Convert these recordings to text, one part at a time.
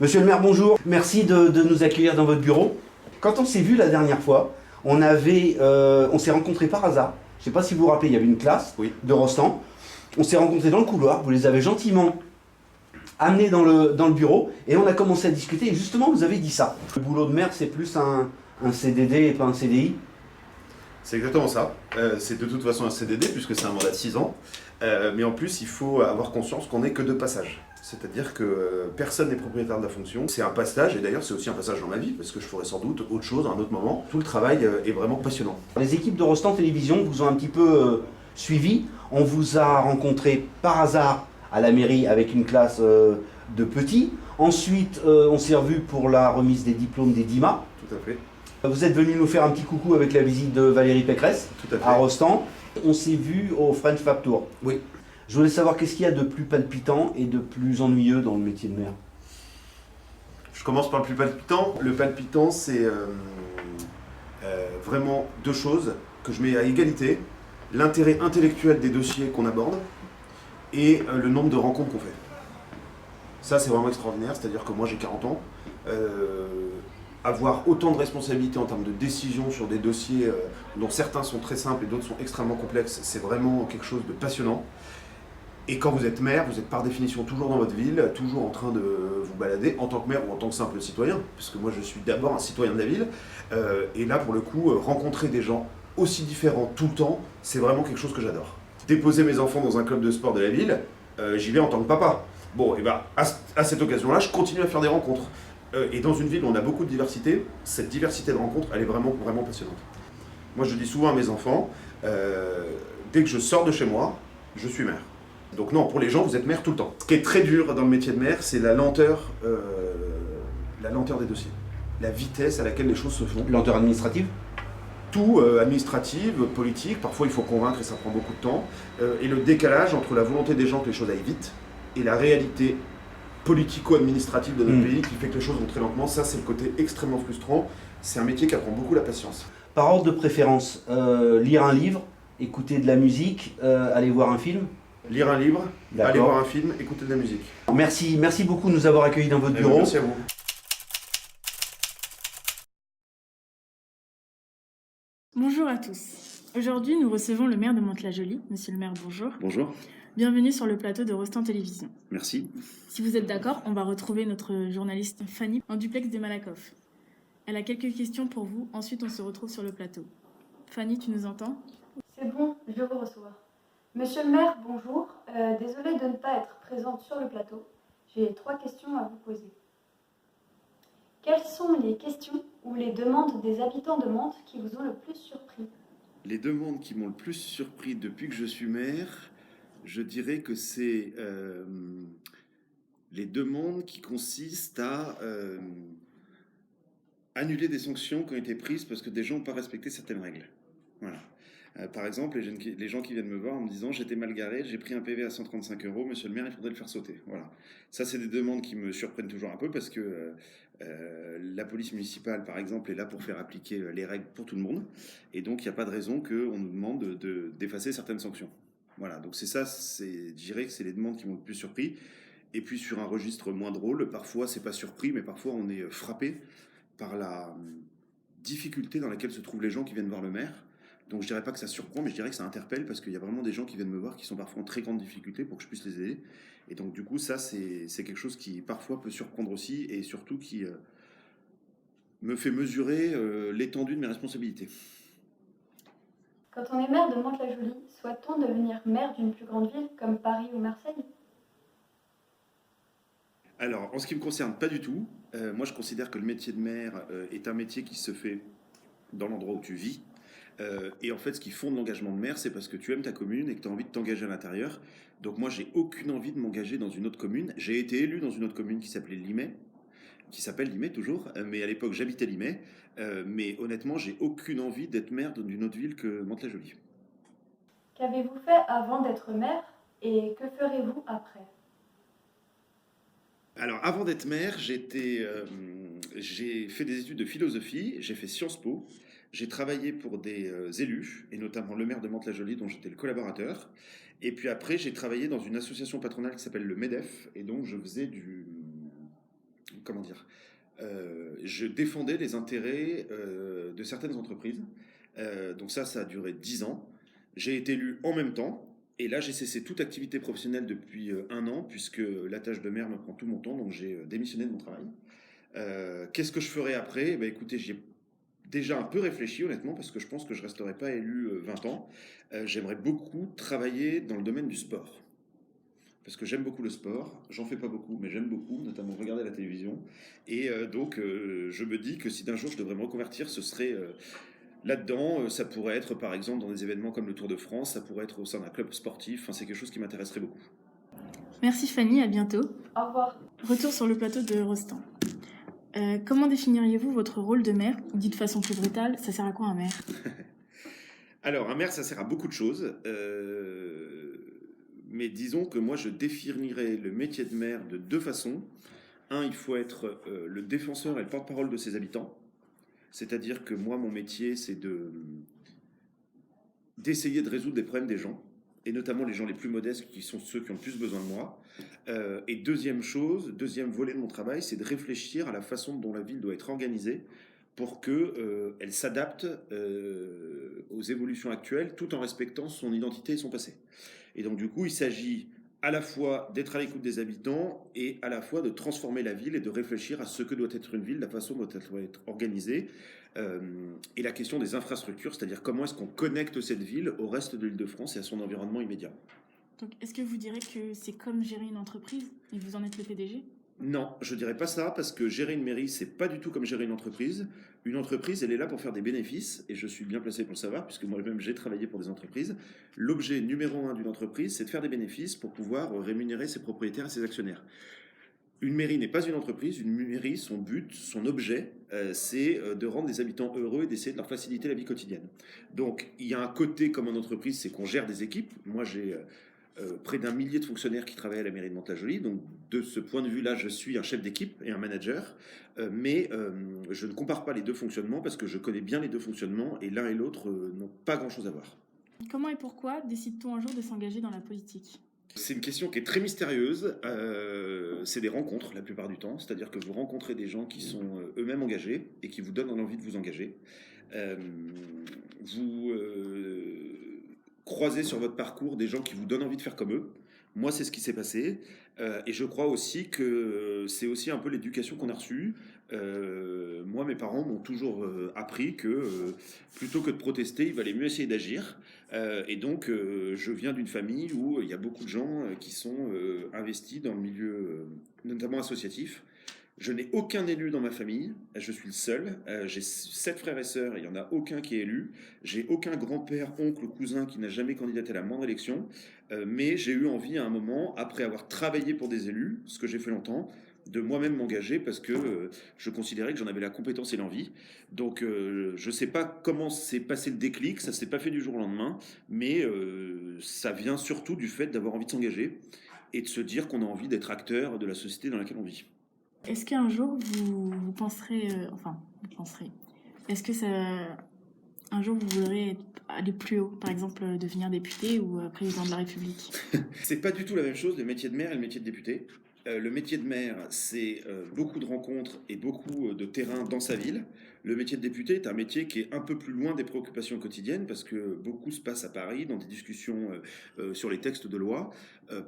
Monsieur le maire, bonjour. Merci de nous accueillir dans votre bureau. Quand on s'est vu la dernière fois, on s'est rencontrés par hasard. Je ne sais pas si vous vous rappelez, il y avait une classe de Rostand. On s'est rencontrés dans le couloir, vous les avez gentiment amenés dans le bureau et on a commencé à discuter. Et justement, vous avez dit ça. Le boulot de maire, c'est plus un CDD et pas un CDI. C'est exactement ça. C'est de toute façon un CDD puisque c'est un mandat de 6 ans. Mais en plus, il faut avoir conscience qu'on n'est que de passage. C'est-à-dire que personne n'est propriétaire de la fonction. C'est un passage, et d'ailleurs c'est aussi un passage dans ma vie, parce que je ferai sans doute autre chose à un autre moment. Tout le travail est vraiment passionnant. Les équipes de Rostand Télévision vous ont un petit peu suivi. On vous a rencontré par hasard à la mairie avec une classe de petits. Ensuite, on s'est revu pour la remise des diplômes des DIMA. Tout à fait. Vous êtes venu nous faire un petit coucou avec la visite de Valérie Pécresse à Rostand. On s'est vu au French Fab Tour. Oui. Je voulais savoir qu'est-ce qu'il y a de plus palpitant et de plus ennuyeux dans le métier de maire. Je commence par le plus palpitant. Le palpitant, c'est vraiment deux choses que je mets à égalité. L'intérêt intellectuel des dossiers qu'on aborde et le nombre de rencontres qu'on fait. Ça, c'est vraiment extraordinaire. C'est-à-dire que moi, j'ai 40 ans. Avoir autant de responsabilités en termes de décision sur des dossiers dont certains sont très simples et d'autres sont extrêmement complexes, c'est vraiment quelque chose de passionnant. Et quand vous êtes maire, vous êtes par définition toujours dans votre ville, toujours en train de vous balader en tant que maire ou en tant que simple citoyen, puisque moi je suis d'abord un citoyen de la ville. Et là, pour le coup, rencontrer des gens aussi différents tout le temps, c'est vraiment quelque chose que j'adore. Déposer mes enfants dans un club de sport de la ville, j'y vais en tant que papa. Bon, et ben à cette occasion-là, je continue à faire des rencontres. Et dans une ville où on a beaucoup de diversité, cette diversité de rencontres, elle est vraiment, vraiment passionnante. Moi, je dis souvent à mes enfants, dès que je sors de chez moi, je suis maire. Donc non, pour les gens, vous êtes maire tout le temps. Ce qui est très dur dans le métier de maire, c'est la lenteur des dossiers. La vitesse à laquelle les choses se font. Lenteur administrative ? Tout, administrative, politique, parfois il faut convaincre et ça prend beaucoup de temps. Et le décalage entre la volonté des gens que les choses aillent vite et la réalité politico-administrative de notre pays qui fait que les choses vont très lentement, ça c'est le côté extrêmement frustrant. C'est un métier qui apprend beaucoup la patience. Par ordre de préférence, lire un livre, écouter de la musique, aller voir un film ? Lire un livre, aller voir un film, écouter de la musique. Merci beaucoup de nous avoir accueillis dans votre bureau. Merci à vous. Bonjour à tous. Aujourd'hui, nous recevons le maire de Mantes-la-Jolie. Monsieur le maire, bonjour. Bonjour. Bienvenue sur le plateau de Rostand Télévision. Merci. Si vous êtes d'accord, on va retrouver notre journaliste Fanny en duplex des Malakoff. Elle a quelques questions pour vous, ensuite on se retrouve sur le plateau. Fanny, tu nous entends ? C'est bon, je vous reçois. Monsieur le maire, bonjour. Désolée de ne pas être présente sur le plateau. J'ai 3 questions à vous poser. Quelles sont les questions ou les demandes des habitants de Mantes qui vous ont le plus surpris ? Les demandes qui m'ont le plus surpris depuis que je suis maire, je dirais que c'est les demandes qui consistent à annuler des sanctions qui ont été prises parce que des gens n'ont pas respecté certaines règles. Voilà. Par exemple, les gens qui viennent me voir en me disant « j'étais mal garé, j'ai pris un PV à 135 €, monsieur le maire, il faudrait le faire sauter ». Voilà. Ça, c'est des demandes qui me surprennent toujours un peu parce que la police municipale, par exemple, est là pour faire appliquer les règles pour tout le monde. Et donc, il n'y a pas de raison qu'on nous demande d'effacer certaines sanctions. Voilà, donc c'est ça, je dirais que c'est les demandes qui m'ont le plus surpris. Et puis, sur un registre moins drôle, parfois, c'est pas surpris, mais parfois, on est frappé par la difficulté dans laquelle se trouvent les gens qui viennent voir le maire. Donc je dirais pas que ça surprend, mais je dirais que ça interpelle parce qu'il y a vraiment des gens qui viennent me voir qui sont parfois en très grande difficulté pour que je puisse les aider. Et donc du coup, ça, c'est quelque chose qui parfois peut surprendre aussi et surtout qui me fait mesurer l'étendue de mes responsabilités. Quand on est maire de Mantes-la-Jolie, souhaite-t-on devenir maire d'une plus grande ville comme Paris ou Marseille ? Alors, en ce qui me concerne, pas du tout. Moi, je considère que le métier de maire est un métier qui se fait dans l'endroit où tu vis. Et en fait, ce qui fonde l'engagement de maire, c'est parce que tu aimes ta commune et que tu as envie de t'engager à l'intérieur. Donc moi, j'ai aucune envie de m'engager dans une autre commune. J'ai été élu dans une autre commune qui s'appelle Limay toujours, mais à l'époque, j'habitais Limay. Mais honnêtement, j'ai aucune envie d'être maire d'une autre ville que Mantes-la-Jolie. Qu'avez-vous fait avant d'être maire et que ferez-vous après ? Alors, avant d'être maire, j'ai fait des études de philosophie, j'ai fait Sciences Po. J'ai travaillé pour des élus, et notamment le maire de Mantes-la-Jolie, dont j'étais le collaborateur. Et puis après, j'ai travaillé dans une association patronale qui s'appelle le MEDEF, et donc je faisais comment dire, je défendais les intérêts de certaines entreprises. Donc ça a duré 10 ans. J'ai été élu en même temps. Et là, j'ai cessé toute activité professionnelle depuis 1 an, puisque la tâche de maire me prend tout mon temps, donc j'ai démissionné de mon travail. Qu'est-ce que je ferai après? Écoutez, j'y ai déjà un peu réfléchi, honnêtement, parce que je pense que je ne resterai pas élu 20 ans. J'aimerais beaucoup travailler dans le domaine du sport. Parce que j'aime beaucoup le sport, j'en fais pas beaucoup, mais j'aime beaucoup, notamment regarder la télévision. Et donc, je me dis que si d'un jour je devrais me reconvertir, ce serait là-dedans. Ça pourrait être, par exemple, dans des événements comme le Tour de France, ça pourrait être au sein d'un club sportif. Enfin, c'est quelque chose qui m'intéresserait beaucoup. Merci Fanny, à bientôt. Au revoir. Retour sur le plateau de Rostand. Comment définiriez-vous votre rôle de maire? Dit de façon plus brutale, ça sert à quoi un maire? Alors, un maire, ça sert à beaucoup de choses. Mais disons que moi, je définirais le métier de maire de 2 façons. Un, il faut être le défenseur et le porte-parole de ses habitants. C'est-à-dire que moi, mon métier, c'est d'essayer de résoudre des problèmes des gens, et notamment les gens les plus modestes, qui sont ceux qui ont le plus besoin de moi. Et deuxième volet de mon travail, c'est de réfléchir à la façon dont la ville doit être organisée pour qu'elle s'adapte aux évolutions actuelles, tout en respectant son identité et son passé. Et donc du coup, il s'agit à la fois d'être à l'écoute des habitants et à la fois de transformer la ville et de réfléchir à ce que doit être une ville, la façon dont elle doit être organisée, et la question des infrastructures, c'est-à-dire comment est-ce qu'on connecte cette ville au reste de l'Île-de-France et à son environnement immédiat. Donc, est-ce que vous direz que c'est comme gérer une entreprise et vous en êtes le PDG? Non, je dirais pas ça, parce que gérer une mairie, c'est pas du tout comme gérer une entreprise. Une entreprise, elle est là pour faire des bénéfices, et je suis bien placé pour le savoir, puisque moi-même j'ai travaillé pour des entreprises. L'objet numéro 1 d'une entreprise, c'est de faire des bénéfices pour pouvoir rémunérer ses propriétaires et ses actionnaires. Une mairie n'est pas une entreprise. Une mairie, son but, son objet, c'est de rendre les habitants heureux et d'essayer de leur faciliter la vie quotidienne. Donc, il y a un côté comme en entreprise, c'est qu'on gère des équipes. Moi, j'ai près d'1 millier de fonctionnaires qui travaillent à la mairie de Mantes-la-Jolie. Donc, de ce point de vue-là, je suis un chef d'équipe et un manager. Mais je ne compare pas les 2 fonctionnements parce que je connais bien les 2 fonctionnements et l'un et l'autre n'ont pas grand-chose à voir. Comment et pourquoi décide-t-on un jour de s'engager dans la politique? C'est une question qui est très mystérieuse. C'est des rencontres la plupart du temps. C'est-à-dire que vous rencontrez des gens qui sont eux-mêmes engagés et qui vous donnent l'envie de vous engager. Vous croisez sur votre parcours des gens qui vous donnent envie de faire comme eux. Moi, c'est ce qui s'est passé. Et je crois aussi que c'est aussi un peu l'éducation qu'on a reçue. Moi, mes parents m'ont toujours appris que plutôt que de protester, il valait mieux essayer d'agir. Et donc, je viens d'une famille où il y a beaucoup de gens qui sont investis dans le milieu, notamment associatif. Je n'ai aucun élu dans ma famille, je suis le seul. J'ai 7 frères et sœurs, et il n'y en a aucun qui est élu. J'ai aucun grand-père, oncle, cousin qui n'a jamais candidaté à la moindre élection. Mais j'ai eu envie à un moment, après avoir travaillé pour des élus, ce que j'ai fait longtemps, de moi-même m'engager parce que je considérais que j'en avais la compétence et l'envie. Donc je ne sais pas comment s'est passé le déclic, ça ne s'est pas fait du jour au lendemain, mais ça vient surtout du fait d'avoir envie de s'engager et de se dire qu'on a envie d'être acteur de la société dans laquelle on vit. Est-ce qu'un jour vous penserez, est-ce que un jour vous voudrez aller plus haut, par exemple devenir député ou président de la République? C'est pas du tout la même chose, le métier de maire et le métier de député. Le métier de maire, c'est beaucoup de rencontres et beaucoup de terrain dans sa ville. Le métier de député est un métier qui est un peu plus loin des préoccupations quotidiennes parce que beaucoup se passe à Paris dans des discussions sur les textes de loi.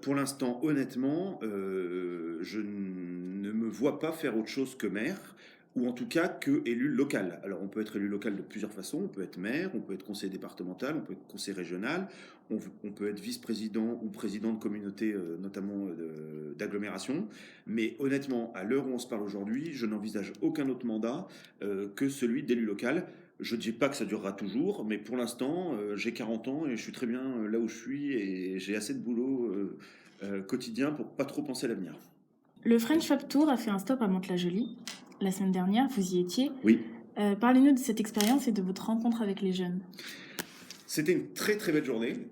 Pour l'instant, honnêtement, je ne me vois pas faire autre chose que maire, ou en tout cas que élu local. Alors on peut être élu local de plusieurs façons, on peut être maire, on peut être conseiller départemental, on peut être conseiller régional, on peut être vice-président ou président de communauté, notamment d'agglomération. Mais honnêtement, à l'heure où on se parle aujourd'hui, je n'envisage aucun autre mandat que celui d'élu local. Je ne dis pas que ça durera toujours, mais pour l'instant, j'ai 40 ans et je suis très bien là où je suis et j'ai assez de boulot quotidien pour pas trop penser à l'avenir. Le French Fab Tour a fait un stop à Mantes-la-Jolie. La semaine dernière, vous y étiez. Oui. Parlez-nous de cette expérience et de votre rencontre avec les jeunes. C'était une très très belle journée.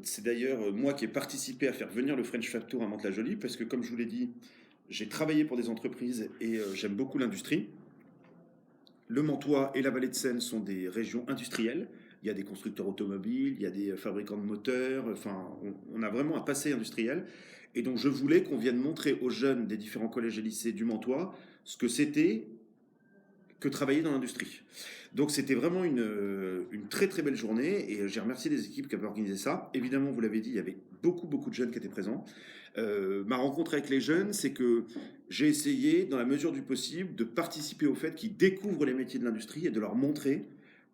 C'est d'ailleurs moi qui ai participé à faire venir le French Fab Tour à Mantes-la-Jolie parce que, comme je vous l'ai dit, j'ai travaillé pour des entreprises et j'aime beaucoup l'industrie. Le Mantois et la Vallée de Seine sont des régions industrielles. il y a des constructeurs automobiles, il y a des fabricants de moteurs, enfin, on a vraiment un passé industriel. Et donc, je voulais qu'on vienne montrer aux jeunes des différents collèges et lycées du Mantois ce que c'était que travailler dans l'industrie. Donc c'était vraiment une très très belle journée et j'ai remercié les équipes qui avaient organisé ça. Évidemment, vous l'avez dit, il y avait beaucoup de jeunes qui étaient présents. Ma rencontre avec les jeunes, c'est que j'ai essayé, dans la mesure du possible, de participer au fait qu'ils découvrent les métiers de l'industrie et de leur montrer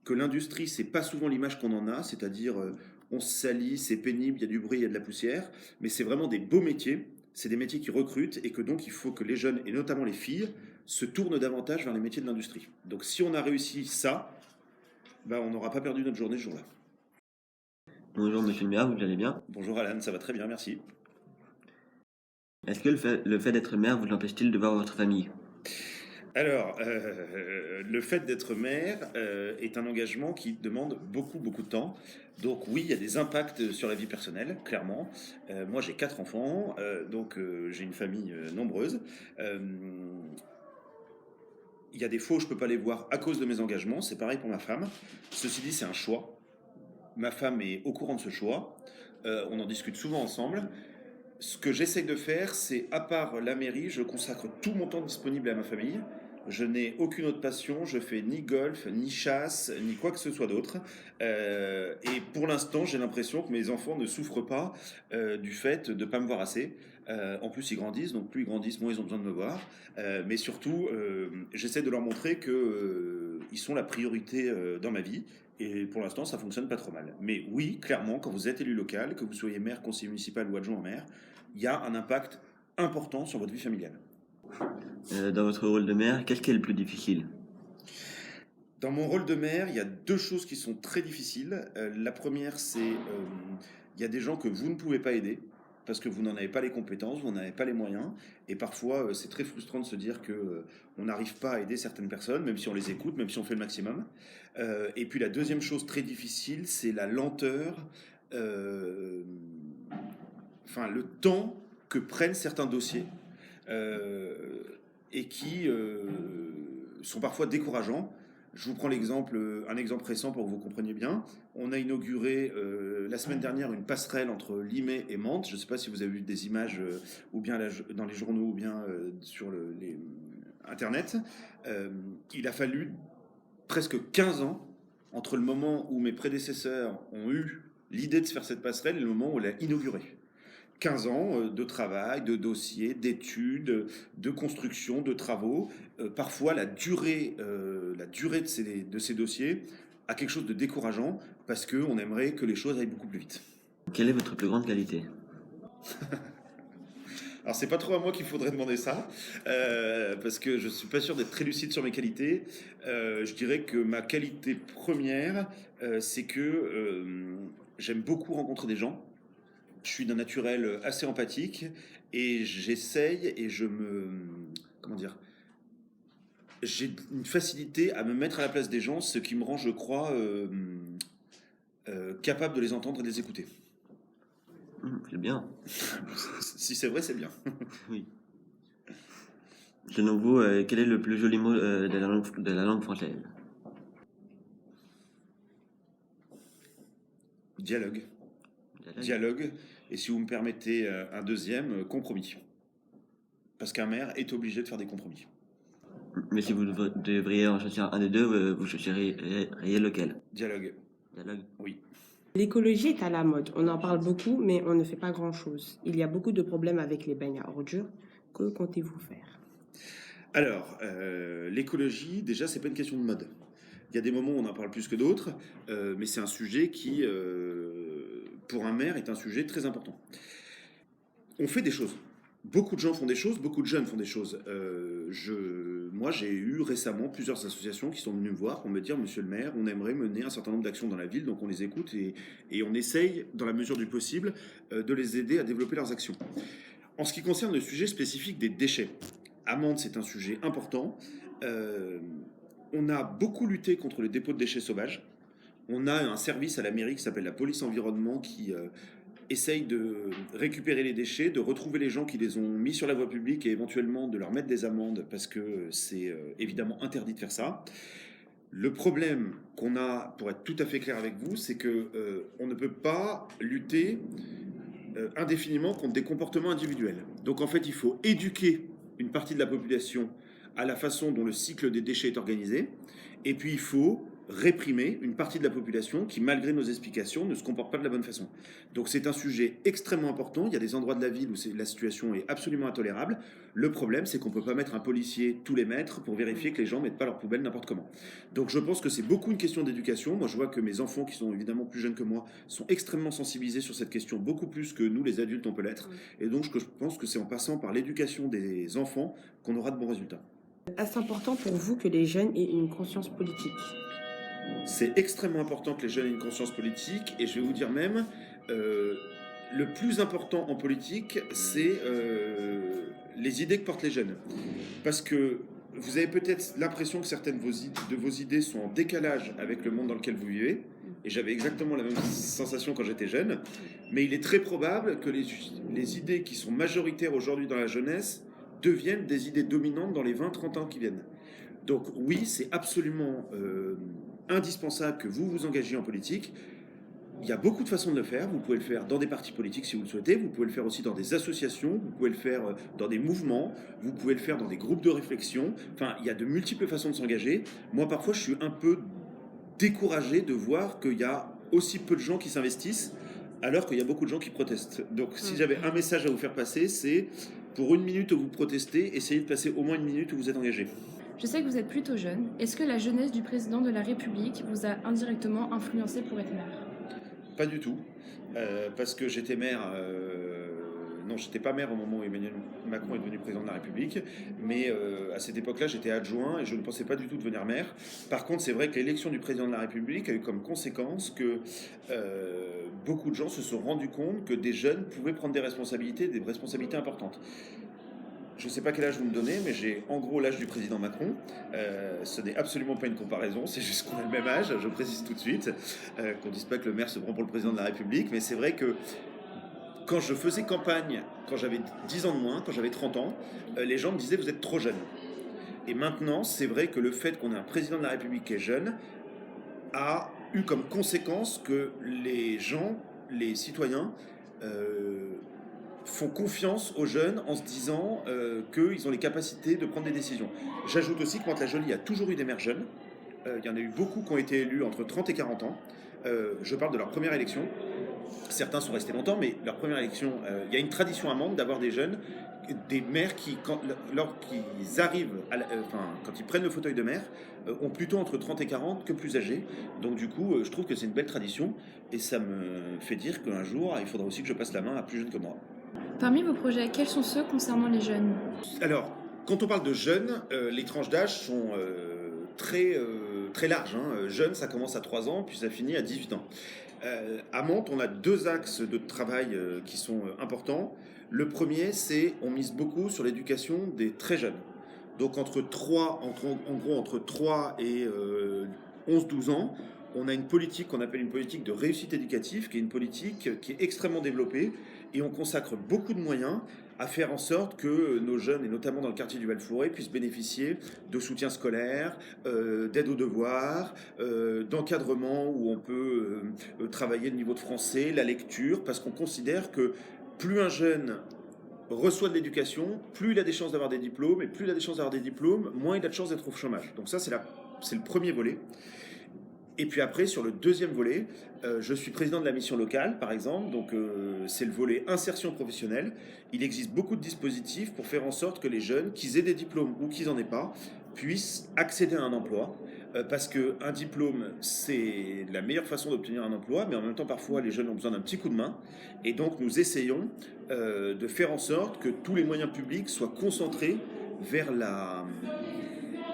que l'industrie, c'est pas souvent l'image qu'on en a, c'est-à-dire on se salit, c'est pénible, il y a du bruit, il y a de la poussière, mais c'est vraiment des beaux métiers. C'est des métiers qui recrutent et que donc il faut que les jeunes, et notamment les filles, se tournent davantage vers les métiers de l'industrie. Donc si on a réussi ça, on n'aura pas perdu notre journée ce jour-là. Bonjour Monsieur le maire, vous allez bien? Bonjour Alan, ça va très bien, merci. Est-ce que le fait d'être maire vous empêche-t-il de voir votre famille? Alors, le fait d'être maire est un engagement qui demande beaucoup de temps. Donc oui, il y a des impacts sur la vie personnelle, clairement. Moi, j'ai 4 enfants, donc j'ai une famille nombreuse. Il y a des fois où je ne peux pas les voir à cause de mes engagements. C'est pareil pour ma femme. Ceci dit, c'est un choix. Ma femme est au courant de ce choix. On en discute souvent ensemble. Ce que j'essaye de faire, c'est, à part la mairie, je consacre tout mon temps disponible à ma famille. Je n'ai aucune autre passion, je fais ni golf, ni chasse, ni quoi que ce soit d'autre. Et pour l'instant, j'ai l'impression que mes enfants ne souffrent pas du fait de ne pas me voir assez. En plus, ils grandissent, donc plus ils grandissent, moins ils ont besoin de me voir. Mais surtout, j'essaie de leur montrer qu'ils sont la priorité dans ma vie. Et pour l'instant, ça fonctionne pas trop mal. Mais oui, clairement, quand vous êtes élu local, que vous soyez maire, conseiller municipal ou adjoint au maire, il y a un impact important sur votre vie familiale. Dans votre rôle de maire, qu'est-ce qui est le plus difficile? Dans mon rôle de maire, il y a 2 choses qui sont très difficiles. La première, c'est il y a des gens que vous ne pouvez pas aider parce que vous n'en avez pas les compétences, vous n'en avez pas les moyens. Et parfois, c'est très frustrant de se dire qu'on n'arrive pas à aider certaines personnes, même si on les écoute, même si on fait le maximum. Et puis la deuxième chose très difficile, c'est la lenteur, le temps que prennent certains dossiers et qui sont parfois décourageants. Je vous prends un exemple récent pour que vous compreniez bien. On a inauguré la semaine dernière une passerelle entre Limay et Mantes. Je ne sais pas si vous avez vu des images ou bien dans les journaux ou bien sur Internet. Il a fallu presque 15 ans entre le moment où mes prédécesseurs ont eu l'idée de se faire cette passerelle et le moment où on l'a inaugurée. 15 ans de travail, de dossiers, d'études, de construction, de travaux. Parfois, la durée de ces dossiers a quelque chose de décourageant parce qu'on aimerait que les choses aillent beaucoup plus vite. Quelle est votre plus grande qualité? Alors, c'est pas trop à moi qu'il faudrait demander ça, parce que je suis pas sûr d'être très lucide sur mes qualités. Je dirais que ma qualité première, c'est que j'aime beaucoup rencontrer des gens. Je suis d'un naturel assez empathique et j'essaye et j'ai une facilité à me mettre à la place des gens, ce qui me rend, je crois, capable de les entendre et de les écouter. C'est bien. Si c'est vrai, c'est bien. Oui. Selon vous, quel est le plus joli mot de la langue française? Dialogue. Dialogue. Et si vous me permettez un deuxième, compromis. Parce qu'un maire est obligé de faire des compromis. Mais si vous devriez en choisir un des deux, vous choisiriez lequel? Dialogue. Dialogue. Oui. L'écologie est à la mode. On en parle beaucoup, mais on ne fait pas grand-chose. Il y a beaucoup de problèmes avec les beignes à ordures. Que comptez-vous faire? Alors, l'écologie, déjà, c'est pas une question de mode. Il y a des moments où on en parle plus que d'autres, mais c'est un sujet qui, pour un maire, est un sujet très important. On fait des choses. Beaucoup de gens font des choses, beaucoup de jeunes font des choses. Moi, j'ai eu récemment plusieurs associations qui sont venues me voir pour me dire « Monsieur le maire, on aimerait mener un certain nombre d'actions dans la ville, donc on les écoute et on essaye, dans la mesure du possible, de les aider à développer leurs actions. » En ce qui concerne le sujet spécifique des déchets, à Mantes, c'est un sujet important. On a beaucoup lutté contre le dépôt de déchets sauvages. On a un service à la mairie qui s'appelle la police environnement qui essaye de récupérer les déchets, de retrouver les gens qui les ont mis sur la voie publique et éventuellement de leur mettre des amendes parce que c'est évidemment interdit de faire ça. Le problème qu'on a, pour être tout à fait clair avec vous, c'est que on ne peut pas lutter indéfiniment contre des comportements individuels. Donc en fait, il faut éduquer une partie de la population à la façon dont le cycle des déchets est organisé, et puis il faut réprimer une partie de la population qui, malgré nos explications, ne se comporte pas de la bonne façon. Donc c'est un sujet extrêmement important. Il y a des endroits de la ville où la situation est absolument intolérable. Le problème, c'est qu'on ne peut pas mettre un policier tous les mètres pour vérifier que les gens ne mettent pas leurs poubelles n'importe comment. Donc je pense que c'est beaucoup une question d'éducation. Moi, je vois que mes enfants, qui sont évidemment plus jeunes que moi, sont extrêmement sensibilisés sur cette question, beaucoup plus que nous, les adultes, on peut l'être. Et donc je pense que c'est en passant par l'éducation des enfants qu'on aura de bons résultats. Est-ce important pour vous que les jeunes aient une conscience politique? C'est extrêmement important que les jeunes aient une conscience politique, et je vais vous dire même, le plus important en politique, c'est les idées que portent les jeunes. Parce que vous avez peut-être l'impression que certaines de vos idées sont en décalage avec le monde dans lequel vous vivez, et j'avais exactement la même sensation quand j'étais jeune, mais il est très probable que les idées qui sont majoritaires aujourd'hui dans la jeunesse deviennent des idées dominantes dans les 20-30 ans qui viennent. Donc oui, c'est absolument indispensable que vous vous engagiez en politique. Il y a beaucoup de façons de le faire. Vous pouvez le faire dans des partis politiques si vous le souhaitez. Vous pouvez le faire aussi dans des associations. Vous pouvez le faire dans des mouvements. Vous pouvez le faire dans des groupes de réflexion. Enfin, il y a de multiples façons de s'engager. Moi, parfois, je suis un peu découragé de voir qu'il y a aussi peu de gens qui s'investissent alors qu'il y a beaucoup de gens qui protestent. Donc, si j'avais un message à vous faire passer, c'est pour une minute où vous protestez, essayez de passer au moins une minute où vous êtes engagé. Je sais que vous êtes plutôt jeune. Est-ce que la jeunesse du président de la République vous a indirectement influencé pour être maire? Pas du tout, parce que j'étais maire. Non, j'étais pas maire au moment où Emmanuel Macron est devenu président de la République, mais à cette époque-là, j'étais adjoint et je ne pensais pas du tout devenir maire. Par contre, c'est vrai que l'élection du président de la République a eu comme conséquence que beaucoup de gens se sont rendus compte que des jeunes pouvaient prendre des responsabilités importantes. Je ne sais pas quel âge vous me donnez, mais j'ai en gros l'âge du président Macron. Ce n'est absolument pas une comparaison, c'est juste qu'on a le même âge, je précise tout de suite, qu'on ne dise pas que le maire se prend pour le président de la République, mais c'est vrai que quand je faisais campagne, quand j'avais 10 ans de moins, quand j'avais 30 ans, les gens me disaient « vous êtes trop jeune ». Et maintenant, c'est vrai que le fait qu'on ait un président de la République qui est jeune a eu comme conséquence que les gens, les citoyens, font confiance aux jeunes en se disant qu'ils ont les capacités de prendre des décisions. J'ajoute aussi que Mantes-la-Jolie a toujours eu des maires jeunes. Il y en a eu beaucoup qui ont été élus entre 30 et 40 ans. Je parle de leur première élection. Certains sont restés longtemps, mais leur première élection, il y a une tradition à Mantes d'avoir des jeunes, des maires qui, lorsqu'ils arrivent, quand ils prennent le fauteuil de maire, ont plutôt entre 30 et 40 que plus âgés. Donc du coup, je trouve que c'est une belle tradition, et ça me fait dire qu'un jour, il faudra aussi que je passe la main à plus jeunes que moi. Parmi vos projets, quels sont ceux concernant les jeunes? Alors, quand on parle de jeunes, les tranches d'âge sont très larges. Jeunes, ça commence à 3 ans, puis ça finit à 18 ans. À Mantes, on a 2 axes de travail qui sont importants. Le premier, c'est on mise beaucoup sur l'éducation des très jeunes. Donc entre 3 et 11-12 ans, on a une politique qu'on appelle une politique de réussite éducative, qui est une politique qui est extrêmement développée, et on consacre beaucoup de moyens à faire en sorte que nos jeunes, et notamment dans le quartier du Val-Fouré, puissent bénéficier de soutien scolaire, d'aide aux devoirs, d'encadrement où on peut travailler le niveau de français, la lecture, parce qu'on considère que plus un jeune reçoit de l'éducation, plus il a des chances d'avoir des diplômes, et plus il a des chances d'avoir des diplômes, moins il a de chances d'être au chômage. Donc ça, c'est le premier volet. Et puis après, sur le deuxième volet, je suis président de la mission locale, par exemple, donc c'est le volet insertion professionnelle. Il existe beaucoup de dispositifs pour faire en sorte que les jeunes, qu'ils aient des diplômes ou qu'ils n'en aient pas, puissent accéder à un emploi. Parce qu'un diplôme, c'est la meilleure façon d'obtenir un emploi, mais en même temps, parfois, les jeunes ont besoin d'un petit coup de main. Et donc, nous essayons de faire en sorte que tous les moyens publics soient concentrés vers la...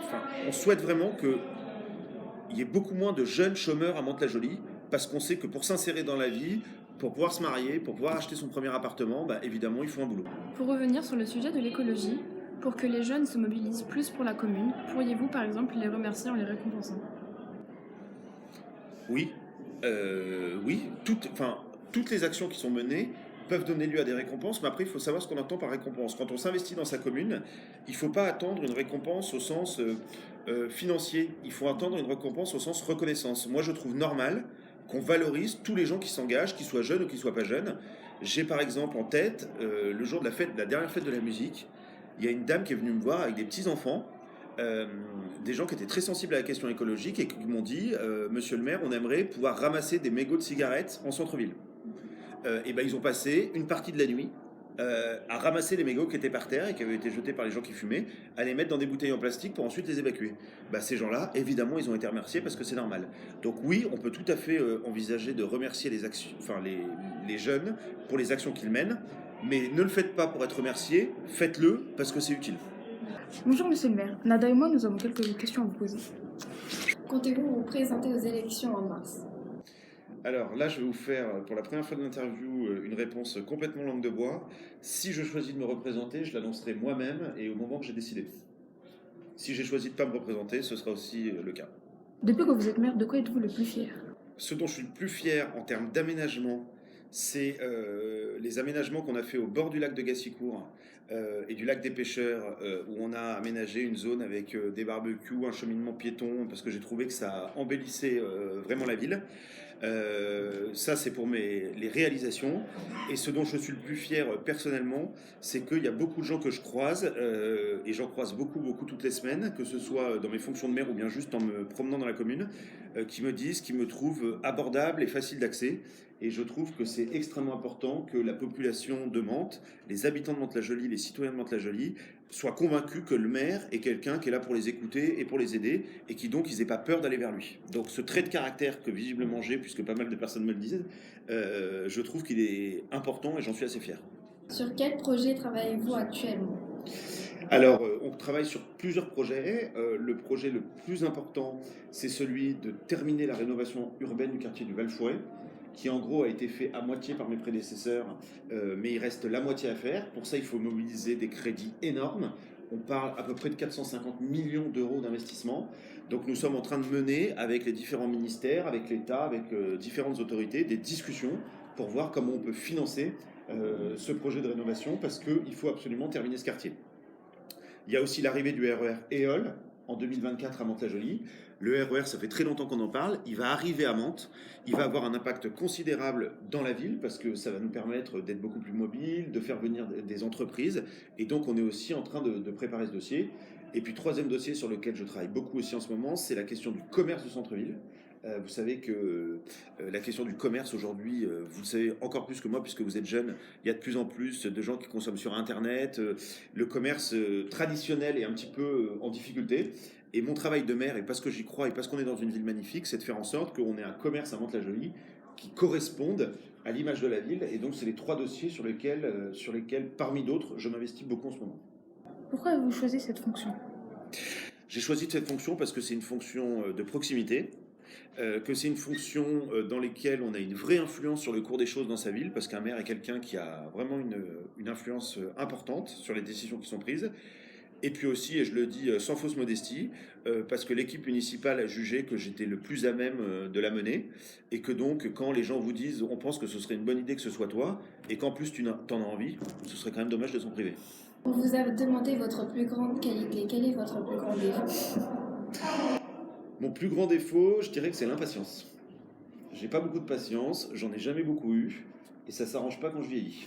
Enfin, on souhaite vraiment qu'il y ait beaucoup moins de jeunes chômeurs à Mantes-la-Jolie, parce qu'on sait que pour s'insérer dans la vie, pour pouvoir se marier, pour pouvoir acheter son premier appartement, évidemment, il faut un boulot. Pour revenir sur le sujet de l'écologie, pour que les jeunes se mobilisent plus pour la commune, pourriez-vous par exemple les remercier en les récompensant? Oui, toutes les actions qui sont menées peuvent donner lieu à des récompenses, mais après, il faut savoir ce qu'on entend par récompense. Quand on s'investit dans sa commune, il ne faut pas attendre une récompense au sens financier. Il faut attendre une récompense au sens reconnaissance. Moi, je trouve normal qu'on valorise tous les gens qui s'engagent, qu'ils soient jeunes ou qu'ils ne soient pas jeunes. J'ai par exemple en tête, le jour de la dernière fête de la musique, il y a une dame qui est venue me voir avec des petits-enfants, des gens qui étaient très sensibles à la question écologique et qui m'ont dit Monsieur le maire, on aimerait pouvoir ramasser des mégots de cigarettes en centre-ville. Et ben, ils ont passé une partie de la nuit à ramasser les mégots qui étaient par terre et qui avaient été jetés par les gens qui fumaient, à les mettre dans des bouteilles en plastique pour ensuite les évacuer. Ben, ces gens-là, évidemment, ils ont été remerciés parce que c'est normal. Donc oui, on peut tout à fait envisager de remercier les jeunes pour les actions qu'ils mènent, mais ne le faites pas pour être remercié, faites-le parce que c'est utile. Bonjour Monsieur le maire, Nada et moi nous avons quelques questions à vous poser. Comptez-vous vous présenter aux élections en mars? Alors là, je vais vous faire, pour la première fois de l'interview, une réponse complètement langue de bois. Si je choisis de me représenter, je l'annoncerai moi-même et au moment que j'ai décidé. Si j'ai choisi de ne pas me représenter, ce sera aussi le cas. Depuis que vous êtes maire, de quoi êtes-vous le plus fier? Ce dont je suis le plus fier en termes d'aménagement, c'est les aménagements qu'on a fait au bord du lac de Gassicourt et du lac des Pêcheurs, où on a aménagé une zone avec des barbecues, un cheminement piéton, parce que j'ai trouvé que ça embellissait vraiment la ville. Ça, c'est pour les réalisations. Et ce dont je suis le plus fier personnellement, c'est qu'il y a beaucoup de gens que je croise, et j'en croise beaucoup toutes les semaines, que ce soit dans mes fonctions de maire ou bien juste en me promenant dans la commune, qui me disent qu'ils me trouvent abordable et facile d'accès. Et je trouve que c'est extrêmement important que la population de Mantes, les habitants de Mantes-la-Jolie, les citoyens de Mantes-la-Jolie, soient convaincus que le maire est quelqu'un qui est là pour les écouter et pour les aider, et qui donc ils n'aient pas peur d'aller vers lui. Donc ce trait de caractère que visiblement j'ai, puisque pas mal de personnes me le disent, je trouve qu'il est important et j'en suis assez fier. Sur quel projet travaillez-vous actuellement? Alors, on travaille sur plusieurs projets. Le projet le plus important, c'est celui de terminer la rénovation urbaine du quartier du Val-Fouet, qui en gros a été fait à moitié par mes prédécesseurs, mais il reste la moitié à faire. Pour ça, il faut mobiliser des crédits énormes. On parle à peu près de 450 millions d'euros d'investissement. Donc nous sommes en train de mener avec les différents ministères, avec l'État, avec différentes autorités, des discussions pour voir comment on peut financer ce projet de rénovation, parce qu'il faut absolument terminer ce quartier. Il y a aussi l'arrivée du RER EOL en 2024 à Mantes-la-Jolie. Le RER, ça fait très longtemps qu'on en parle. Il va arriver à Mantes. Il va avoir un impact considérable dans la ville parce que ça va nous permettre d'être beaucoup plus mobiles, de faire venir des entreprises. Et donc, on est aussi en train de préparer ce dossier. Et puis, troisième dossier sur lequel je travaille beaucoup aussi en ce moment, c'est la question du commerce du centre-ville. Vous savez que la question du commerce aujourd'hui, vous le savez encore plus que moi puisque vous êtes jeune, il y a de plus en plus de gens qui consomment sur Internet. Le commerce traditionnel est un petit peu en difficulté. Et mon travail de maire, et parce que j'y crois et parce qu'on est dans une ville magnifique, c'est de faire en sorte qu'on ait un commerce à Mantes-la-Jolie qui corresponde à l'image de la ville. Et donc, c'est les trois dossiers sur lesquels, parmi d'autres, je m'investis beaucoup en ce moment. Pourquoi avez-vous choisi cette fonction? J'ai choisi cette fonction parce que c'est une fonction de proximité. Que c'est une fonction dans laquelle on a une vraie influence sur le cours des choses dans sa ville, parce qu'un maire est quelqu'un qui a vraiment une influence importante sur les décisions qui sont prises. Et puis aussi, et je le dis sans fausse modestie, parce que l'équipe municipale a jugé que j'étais le plus à même de la mener, et que donc quand les gens vous disent on pense que ce serait une bonne idée que ce soit toi, et qu'en plus tu t'en as envie, ce serait quand même dommage de s'en priver. On vous a demandé votre plus grande qualité. Quel est votre plus grand défaut? Mon plus grand défaut, je dirais que c'est l'impatience. J'ai pas beaucoup de patience, j'en ai jamais beaucoup eu, et ça s'arrange pas quand je vieillis.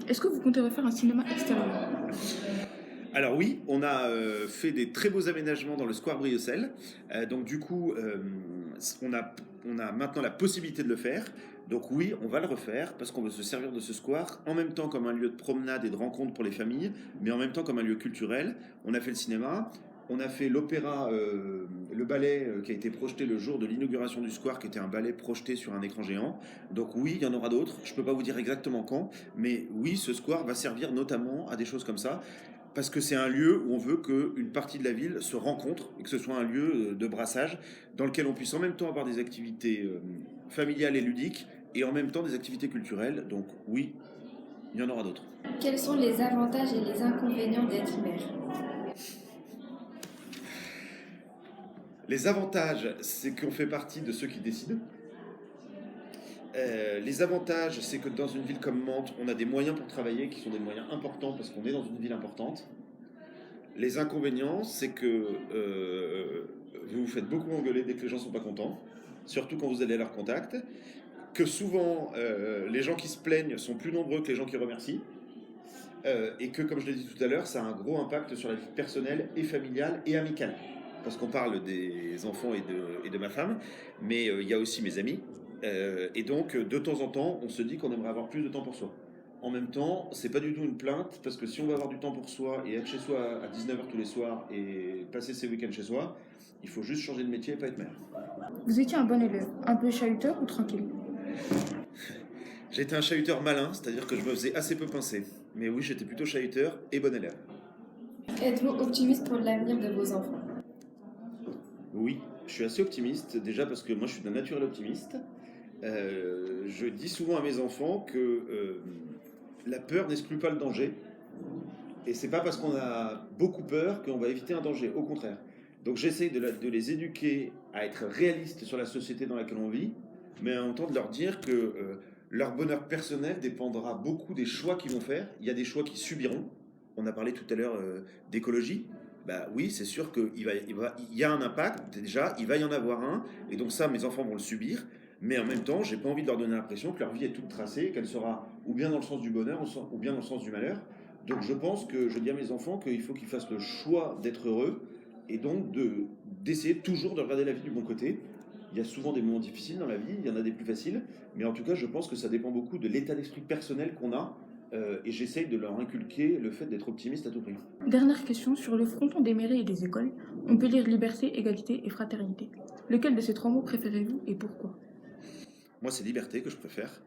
Est-ce que vous comptez refaire un cinéma extérieur? Alors oui, on a fait des très beaux aménagements dans le square Briocel. Donc du coup, on a maintenant la possibilité de le faire. Donc oui, on va le refaire parce qu'on veut se servir de ce square en même temps comme un lieu de promenade et de rencontre pour les familles, mais en même temps comme un lieu culturel. On a fait le cinéma. On a fait l'opéra, le ballet qui a été projeté le jour de l'inauguration du square, qui était un ballet projeté sur un écran géant. Donc oui, il y en aura d'autres. Je ne peux pas vous dire exactement quand, mais oui, ce square va servir notamment à des choses comme ça, parce que c'est un lieu où on veut qu'une partie de la ville se rencontre, et que ce soit un lieu de brassage, dans lequel on puisse en même temps avoir des activités familiales et ludiques, et en même temps des activités culturelles. Donc oui, il y en aura d'autres. Quels sont les avantages et les inconvénients d'être maire? Les avantages, c'est qu'on fait partie de ceux qui décident. Les avantages, c'est que dans une ville comme Mantes, on a des moyens pour travailler qui sont des moyens importants parce qu'on est dans une ville importante. Les inconvénients, c'est que vous vous faites beaucoup engueuler dès que les gens ne sont pas contents, surtout quand vous allez à leur contact, que souvent les gens qui se plaignent sont plus nombreux que les gens qui remercient, et que, comme je l'ai dit tout à l'heure, ça a un gros impact sur la vie personnelle et familiale et amicale. Parce qu'on parle des enfants et de ma femme, mais il y a aussi mes amis. Et donc, de temps en temps, on se dit qu'on aimerait avoir plus de temps pour soi. En même temps, c'est pas du tout une plainte, parce que si on veut avoir du temps pour soi et être chez soi à 19h tous les soirs et passer ses week-ends chez soi, il faut juste changer de métier et pas être mère. Vous étiez un bon élève, un peu chahuteur ou tranquille? J'étais un chahuteur malin, c'est-à-dire que je me faisais assez peu pincer. Mais oui, j'étais plutôt chahuteur et bon élève. Êtes-vous optimiste pour l'avenir de vos enfants? Oui, je suis assez optimiste, déjà parce que moi je suis d'un naturel optimiste. Je dis souvent à mes enfants que la peur n'exclut pas le danger. Et c'est pas parce qu'on a beaucoup peur qu'on va éviter un danger, au contraire. Donc j'essaye de les éduquer à être réalistes sur la société dans laquelle on vit, mais en même temps de leur dire que leur bonheur personnel dépendra beaucoup des choix qu'ils vont faire. Il y a des choix qu'ils subiront. On a parlé tout à l'heure d'écologie. Bah oui, c'est sûr qu'il y a un impact, déjà, il va y en avoir un, et donc ça, mes enfants vont le subir, mais en même temps, j'ai pas envie de leur donner l'impression que leur vie est toute tracée, qu'elle sera ou bien dans le sens du bonheur, ou bien dans le sens du malheur. Donc je pense que je dis à mes enfants qu'il faut qu'ils fassent le choix d'être heureux, et donc d'essayer toujours de regarder la vie du bon côté. Il y a souvent des moments difficiles dans la vie, il y en a des plus faciles, mais en tout cas, je pense que ça dépend beaucoup de l'état d'esprit personnel qu'on a, et j'essaye de leur inculquer le fait d'être optimiste à tout prix. Dernière question, sur le fronton des mairies et des écoles, on peut lire liberté, égalité et fraternité. Lequel de ces trois mots préférez-vous et pourquoi? Moi, c'est liberté que je préfère,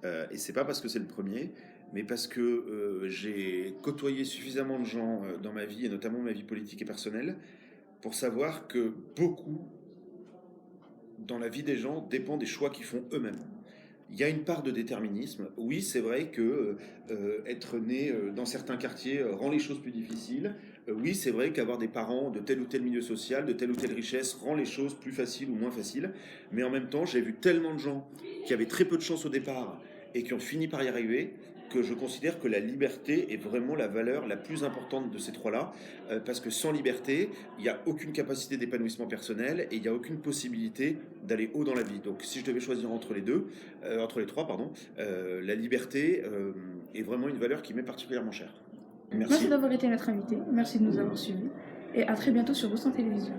et c'est pas parce que c'est le premier, mais parce que j'ai côtoyé suffisamment de gens dans ma vie, et notamment ma vie politique et personnelle, pour savoir que beaucoup dans la vie des gens dépend des choix qu'ils font eux-mêmes. Il y a une part de déterminisme. Oui, c'est vrai que être né dans certains quartiers rend les choses plus difficiles. Oui, c'est vrai qu'avoir des parents de tel ou tel milieu social, de telle ou telle richesse, rend les choses plus faciles ou moins faciles. Mais en même temps, j'ai vu tellement de gens qui avaient très peu de chance au départ et qui ont fini par y arriver, que je considère que la liberté est vraiment la valeur la plus importante de ces trois-là, parce que sans liberté, il n'y a aucune capacité d'épanouissement personnel et il n'y a aucune possibilité d'aller haut dans la vie. Donc si je devais choisir entre les trois, la liberté est vraiment une valeur qui m'est particulièrement chère. Merci d'avoir été notre invité, merci de nous avoir suivis, et à très bientôt sur Boston Télévision.